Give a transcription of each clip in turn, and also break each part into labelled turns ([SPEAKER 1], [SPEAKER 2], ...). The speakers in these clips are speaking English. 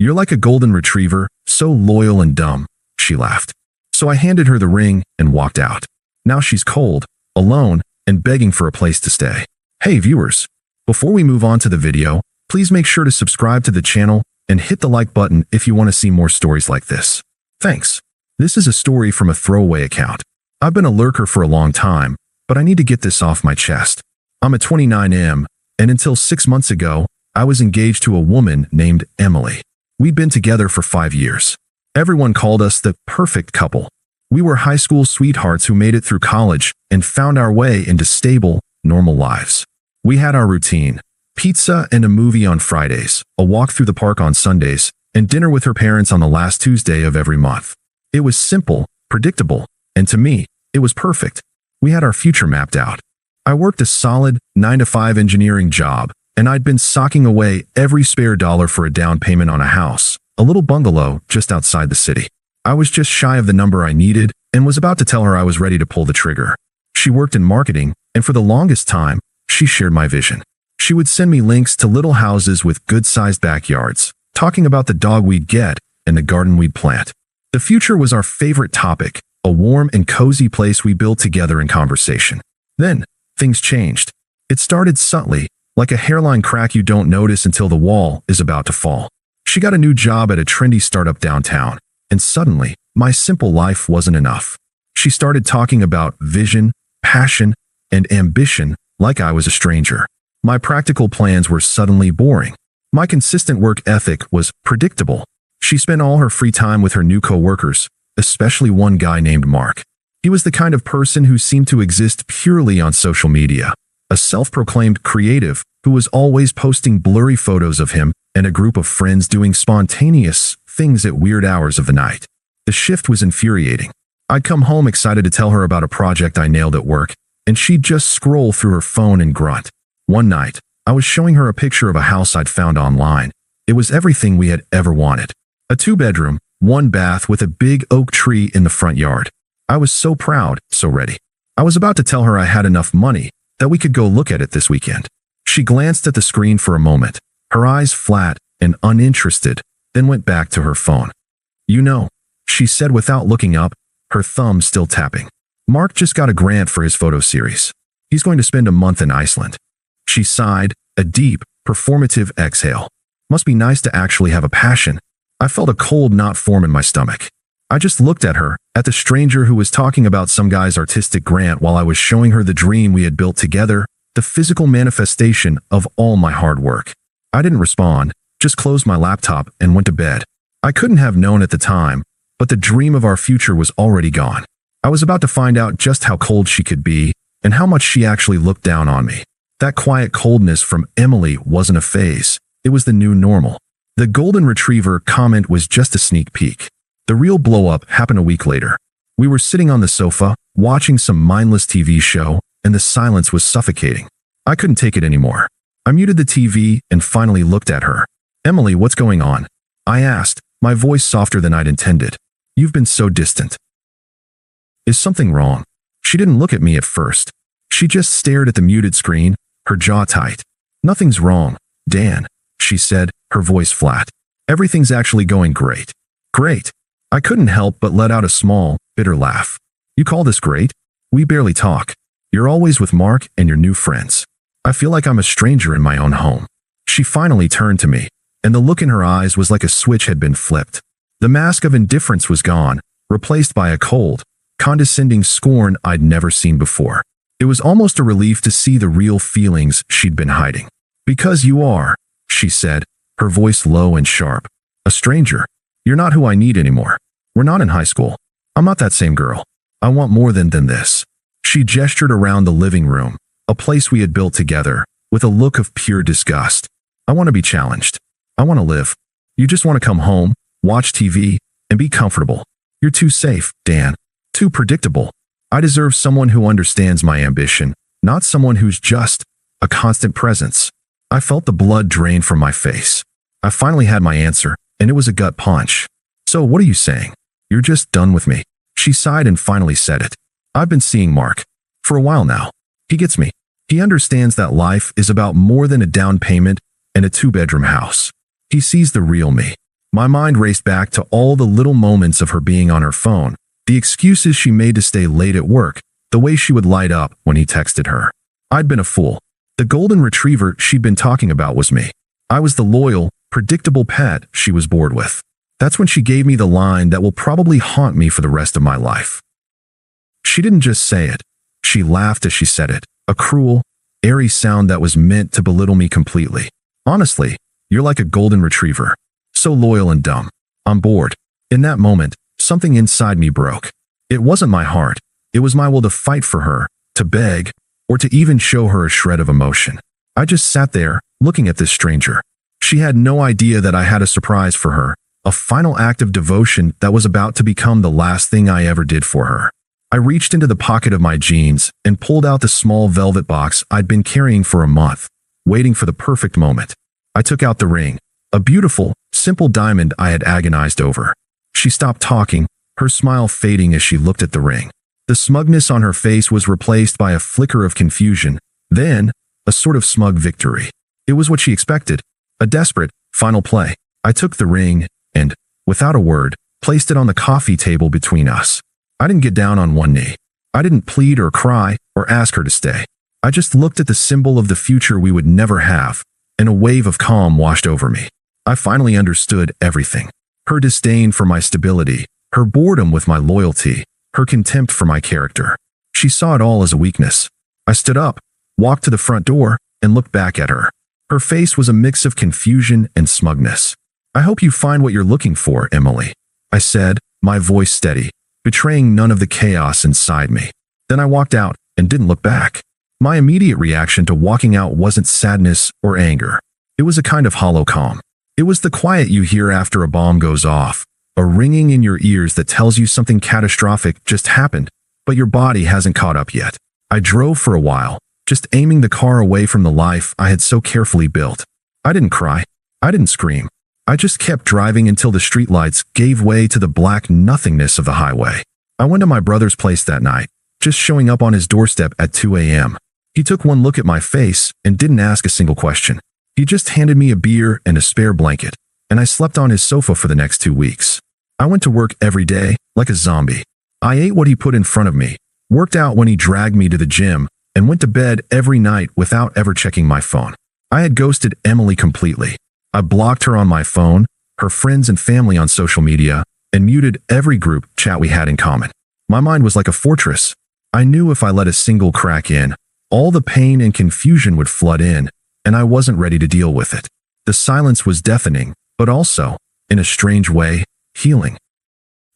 [SPEAKER 1] You're like a golden retriever, so loyal and dumb, she laughed. So I handed her the ring and walked out. Now she's cold, alone, and begging for a place to stay. Hey viewers, before we move on to the video, please make sure to subscribe to the channel and hit the like button if you want to see more stories like this. Thanks. This is a story from a throwaway account. I've been a lurker for a long time, but I need to get this off my chest. I'm a 29M, and until 6 months ago, I was engaged to a woman named Emily. We'd been together for 5 years. Everyone called us the perfect couple. We were high school sweethearts who made it through college and found our way into stable, normal lives. We had our routine: pizza and a movie on Fridays, a walk through the park on Sundays, and dinner with her parents on the last Tuesday of every month. It was simple, predictable, and to me, it was perfect. We had our future mapped out. I worked a solid 9-to-5 engineering job, and I'd been socking away every spare dollar for a down payment on a house, a little bungalow just outside the city. I was just shy of the number I needed and was about to tell her I was ready to pull the trigger. She worked in marketing, and for the longest time, she shared my vision. She would send me links to little houses with good-sized backyards, talking about the dog we'd get and the garden we'd plant. The future was our favorite topic, a warm and cozy place we built together in conversation. Then, things changed. It started subtly, like a hairline crack you don't notice until the wall is about to fall. She got a new job at a trendy startup downtown, and suddenly, my simple life wasn't enough. She started talking about vision, passion, and ambition like I was a stranger. My practical plans were suddenly boring. My consistent work ethic was predictable. She spent all her free time with her new co-workers, especially one guy named Mark. He was the kind of person who seemed to exist purely on social media, a self-proclaimed creative who was always posting blurry photos of him and a group of friends doing spontaneous things at weird hours of the night. The shift was infuriating. I'd come home excited to tell her about a project I nailed at work, and she'd just scroll through her phone and grunt. One night, I was showing her a picture of a house I'd found online. It was everything we had ever wanted. A 2-bedroom, 1 bath with a big oak tree in the front yard. I was so proud, so ready. I was about to tell her I had enough money that we could go look at it this weekend. She glanced at the screen for a moment, her eyes flat and uninterested, then went back to her phone. You know, she said without looking up, her thumb still tapping. Mark just got a grant for his photo series. He's going to spend a month in Iceland. She sighed, a deep, performative exhale. Must be nice to actually have a passion. I felt a cold knot form in my stomach. I just looked at her, at the stranger who was talking about some guy's artistic grant while I was showing her the dream we had built together, the physical manifestation of all my hard work. I didn't respond, just closed my laptop and went to bed. I couldn't have known at the time, but the dream of our future was already gone. I was about to find out just how cold she could be and how much she actually looked down on me. That quiet coldness from Emily wasn't a phase. It was the new normal. The golden retriever comment was just a sneak peek. The real blow-up happened a week later. We were sitting on the sofa, watching some mindless TV show, and the silence was suffocating. I couldn't take it anymore. I muted the TV and finally looked at her. Emily, what's going on? I asked, my voice softer than I'd intended. You've been so distant. Is something wrong? She didn't look at me at first. She just stared at the muted screen, her jaw tight. Nothing's wrong, Dan, she said, her voice flat. Everything's actually going great. Great. I couldn't help but let out a small, bitter laugh. You call this great? We barely talk. You're always with Mark and your new friends. I feel like I'm a stranger in my own home. She finally turned to me, and the look in her eyes was like a switch had been flipped. The mask of indifference was gone, replaced by a cold, condescending scorn I'd never seen before. It was almost a relief to see the real feelings she'd been hiding. Because you are, she said, her voice low and sharp. A stranger. You're not who I need anymore. We're not in high school. I'm not that same girl. I want more than this. She gestured around the living room, a place we had built together, with a look of pure disgust. I want to be challenged. I want to live. You just want to come home, watch TV, and be comfortable. You're too safe, Dan. Too predictable. I deserve someone who understands my ambition, not someone who's just a constant presence. I felt the blood drain from my face. I finally had my answer, and it was a gut punch. So what are you saying? You're just done with me. She sighed and finally said it. I've been seeing Mark for a while now. He gets me. He understands that life is about more than a down payment and a 2-bedroom house. He sees the real me. My mind raced back to all the little moments of her being on her phone, the excuses she made to stay late at work, the way she would light up when he texted her. I'd been a fool. The golden retriever she'd been talking about was me. I was the loyal, predictable pet she was bored with. That's when she gave me the line that will probably haunt me for the rest of my life. She didn't just say it. She laughed as she said it, a cruel, airy sound that was meant to belittle me completely. Honestly, you're like a golden retriever. So loyal and dumb. I'm bored. In that moment, something inside me broke. It wasn't my heart. It was my will to fight for her, to beg, or to even show her a shred of emotion. I just sat there, looking at this stranger. She had no idea that I had a surprise for her, a final act of devotion that was about to become the last thing I ever did for her. I reached into the pocket of my jeans and pulled out the small velvet box I'd been carrying for a month, waiting for the perfect moment. I took out the ring, a beautiful, simple diamond I had agonized over. She stopped talking, her smile fading as she looked at the ring. The smugness on her face was replaced by a flicker of confusion, then a sort of smug victory. It was what she expected, a desperate, final play. I took the ring and, without a word, placed it on the coffee table between us. I didn't get down on one knee. I didn't plead or cry or ask her to stay. I just looked at the symbol of the future we would never have, and a wave of calm washed over me. I finally understood everything. Her disdain for my stability, her boredom with my loyalty, her contempt for my character. She saw it all as a weakness. I stood up, walked to the front door, and looked back at her. Her face was a mix of confusion and smugness. I hope you find what you're looking for, Emily, I said, my voice steady, betraying none of the chaos inside me. Then I walked out and didn't look back. My immediate reaction to walking out wasn't sadness or anger. It was a kind of hollow calm. It was the quiet you hear after a bomb goes off, a ringing in your ears that tells you something catastrophic just happened, but your body hasn't caught up yet. I drove for a while, just aiming the car away from the life I had so carefully built. I didn't cry. I didn't scream. I just kept driving until the streetlights gave way to the black nothingness of the highway. I went to my brother's place that night, just showing up on his doorstep at 2 a.m. He took one look at my face and didn't ask a single question. He just handed me a beer and a spare blanket, and I slept on his sofa for the next 2 weeks. I went to work every day, like a zombie. I ate what he put in front of me, worked out when he dragged me to the gym, and went to bed every night without ever checking my phone. I had ghosted Emily completely. I blocked her on my phone, her friends and family on social media, and muted every group chat we had in common. My mind was like a fortress. I knew if I let a single crack in, all the pain and confusion would flood in, and I wasn't ready to deal with it. The silence was deafening, but also, in a strange way, healing.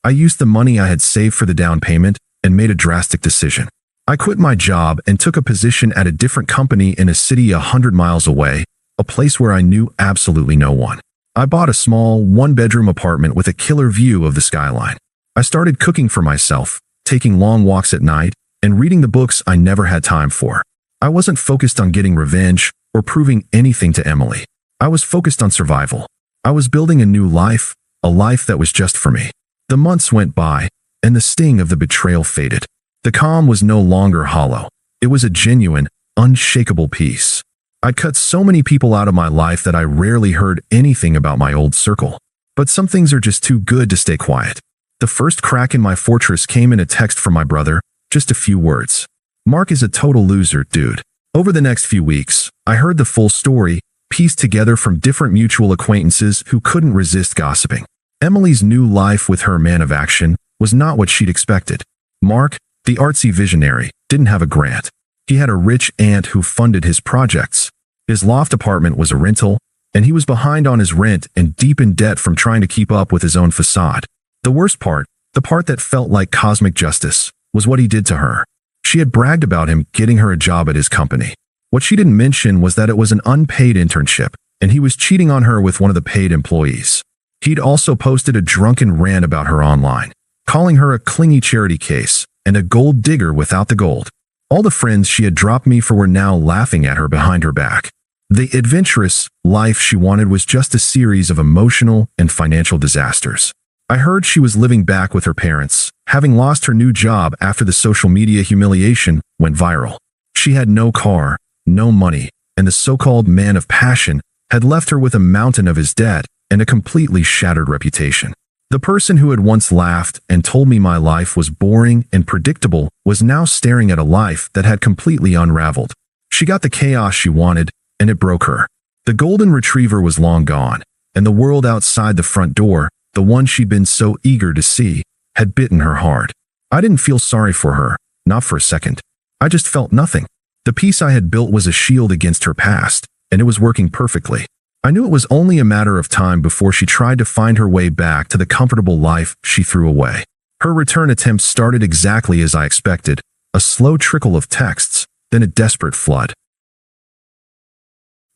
[SPEAKER 1] I used the money I had saved for the down payment and made a drastic decision. I quit my job and took a position at a different company in a city 100 miles away, a place where I knew absolutely no one. I bought a small, one-bedroom apartment with a killer view of the skyline. I started cooking for myself, taking long walks at night, and reading the books I never had time for. I wasn't focused on getting revenge or proving anything to Emily. I was focused on survival. I was building a new life, a life that was just for me. The months went by, and the sting of the betrayal faded. The calm was no longer hollow. It was a genuine, unshakable peace. I'd cut so many people out of my life that I rarely heard anything about my old circle. But some things are just too good to stay quiet. The first crack in my fortress came in a text from my brother, just a few words. "Mark is a total loser, dude." Over the next few weeks, I heard the full story, pieced together from different mutual acquaintances who couldn't resist gossiping. Emily's new life with her man of action was not what she'd expected. Mark, the artsy visionary, didn't have a grant. He had a rich aunt who funded his projects. His loft apartment was a rental, and he was behind on his rent and deep in debt from trying to keep up with his own facade. The worst part, the part that felt like cosmic justice, was what he did to her. She had bragged about him getting her a job at his company. What she didn't mention was that it was an unpaid internship, and he was cheating on her with one of the paid employees. He'd also posted a drunken rant about her online, calling her a clingy charity case and a gold digger without the gold. All the friends she had dropped me for were now laughing at her behind her back. The adventurous life she wanted was just a series of emotional and financial disasters. I heard she was living back with her parents, having lost her new job after the social media humiliation went viral. She had no car, no money, and the so-called man of passion had left her with a mountain of his debt and a completely shattered reputation. The person who had once laughed and told me my life was boring and predictable was now staring at a life that had completely unraveled. She got the chaos she wanted, and it broke her. The golden retriever was long gone, and the world outside the front door, the one she'd been so eager to see, had bitten her hard. I didn't feel sorry for her, not for a second. I just felt nothing. The peace I had built was a shield against her past, and it was working perfectly. I knew it was only a matter of time before she tried to find her way back to the comfortable life she threw away. Her return attempts started exactly as I expected, a slow trickle of texts, then a desperate flood.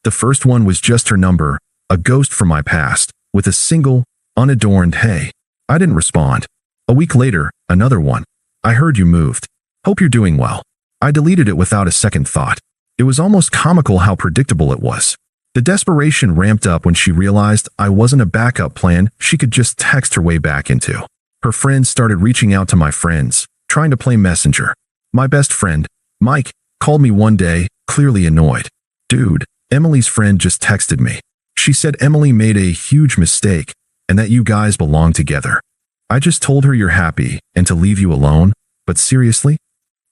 [SPEAKER 1] The first one was just her number, a ghost from my past, with a single, unadorned "Hey." I didn't respond. A week later, another one. "I heard you moved. Hope you're doing well." I deleted it without a second thought. It was almost comical how predictable it was. The desperation ramped up when she realized I wasn't a backup plan she could just text her way back into. Her friends started reaching out to my friends, trying to play messenger. My best friend, Mike, called me one day, clearly annoyed. "Dude, Emily's friend just texted me. She said Emily made a huge mistake and that you guys belong together. I just told her you're happy and to leave you alone, but seriously?"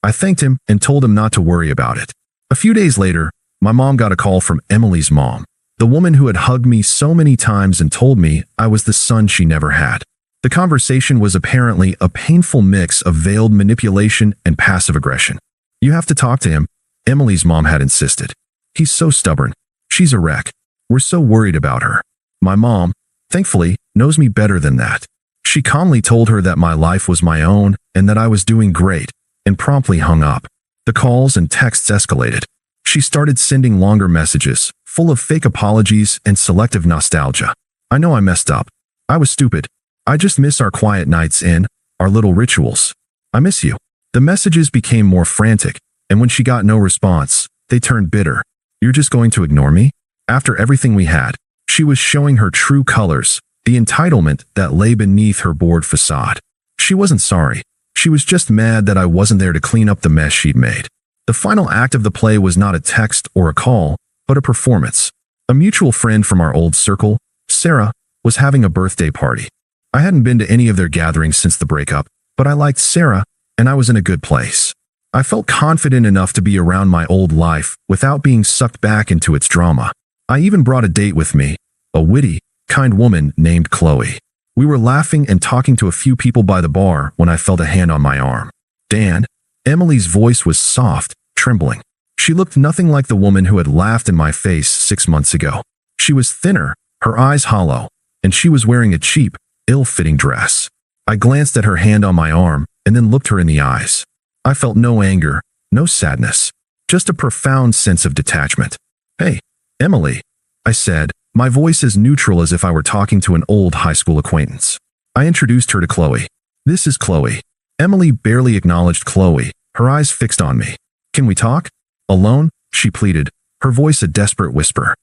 [SPEAKER 1] I thanked him and told him not to worry about it. A few days later, my mom got a call from Emily's mom, the woman who had hugged me so many times and told me I was the son she never had. The conversation was apparently a painful mix of veiled manipulation and passive aggression. "You have to talk to him," Emily's mom had insisted. "He's so stubborn. She's a wreck. We're so worried about her." My mom, thankfully, knows me better than that. She calmly told her that my life was my own and that I was doing great, and promptly hung up. The calls and texts escalated. She started sending longer messages, full of fake apologies and selective nostalgia. "I know I messed up. I was stupid. I just miss our quiet nights in, our little rituals. I miss you." The messages became more frantic, and when she got no response, they turned bitter. "You're just going to ignore me?" After everything we had, she was showing her true colors, the entitlement that lay beneath her bored facade. She wasn't sorry. She was just mad that I wasn't there to clean up the mess she'd made. The final act of the play was not a text or a call, but a performance. A mutual friend from our old circle, Sarah, was having a birthday party. I hadn't been to any of their gatherings since the breakup, but I liked Sarah, and I was in a good place. I felt confident enough to be around my old life without being sucked back into its drama. I even brought a date with me, a witty, kind woman named Chloe. We were laughing and talking to a few people by the bar when I felt a hand on my arm. "Dan." Emily's voice was soft, trembling. She looked nothing like the woman who had laughed in my face 6 months ago. She was thinner, her eyes hollow, and she was wearing a cheap, ill-fitting dress. I glanced at her hand on my arm and then looked her in the eyes. I felt no anger, no sadness, just a profound sense of detachment. "Hey, Emily," I said, my voice as neutral as if I were talking to an old high school acquaintance. I introduced her to Chloe. "This is Chloe." Emily barely acknowledged Chloe, her eyes fixed on me. "Can we talk? Alone?" she pleaded, her voice a desperate whisper.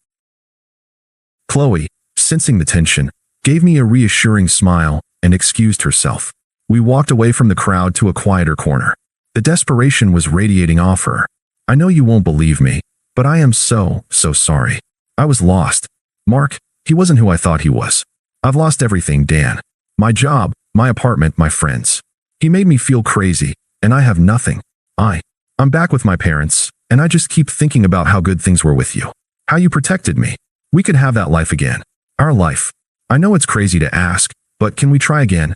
[SPEAKER 1] Chloe, sensing the tension, gave me a reassuring smile and excused herself. We walked away from the crowd to a quieter corner. The desperation was radiating off her. "I know you won't believe me, but I am so sorry. I was lost. Mark, he wasn't who I thought he was. I've lost everything, Dan. My job, my apartment, my friends. He made me feel crazy, and I have nothing. I'm back with my parents, and I just keep thinking about how good things were with you. How you protected me. We could have that life again. Our life. I know it's crazy to ask, but can we try again?"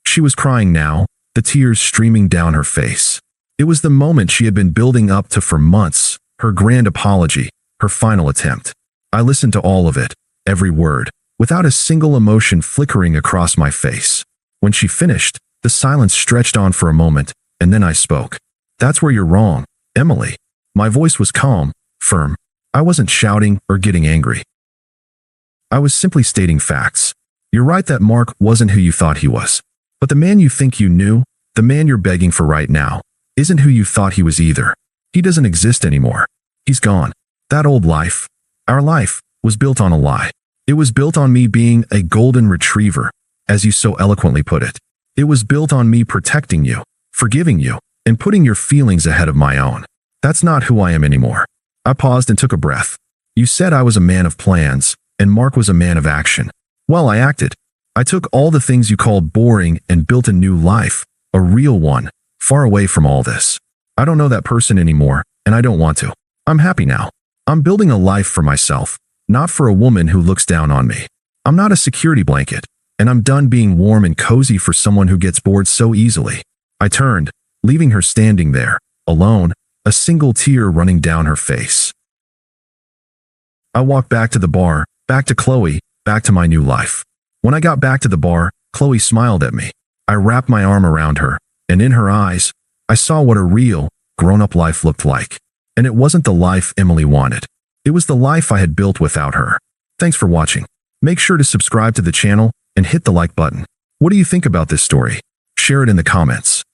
[SPEAKER 1] She was crying now, the tears streaming down her face. It was the moment she had been building up to for months, her grand apology, her final attempt. I listened to all of it, every word, without a single emotion flickering across my face. When she finished, the silence stretched on for a moment, and then I spoke. "That's where you're wrong, Emily." My voice was calm, firm. I wasn't shouting or getting angry. I was simply stating facts. You're right that Mark wasn't who you thought he was. But the man you think you knew, the man you're begging for right now, isn't who you thought he was either. He doesn't exist anymore. He's gone. That old life, our life, was built on a lie. It was built on me being a golden retriever, as you so eloquently put it. It was built on me protecting you, forgiving you, and putting your feelings ahead of my own. That's not who I am anymore. I paused and took a breath. You said I was a man of plans, and Mark was a man of action. Well, I acted. I took all the things you called boring and built a new life, a real one, far away from all this. I don't know that person anymore, and I don't want to. I'm happy now. I'm building a life for myself, not for a woman who looks down on me. I'm not a security blanket, and I'm done being warm and cozy for someone who gets bored so easily. I turned, leaving her standing there, alone, a single tear running down her face. I walked back to the bar, back to Chloe, back to my new life. When I got back to the bar, Chloe smiled at me. I wrapped my arm around her, and in her eyes, I saw what a real, grown-up life looked like. And it wasn't the life Emily wanted. It was the life I had built without her. Thanks for watching. Make sure to subscribe to the channel and hit the like button. What do you think about this story? Share it in the comments.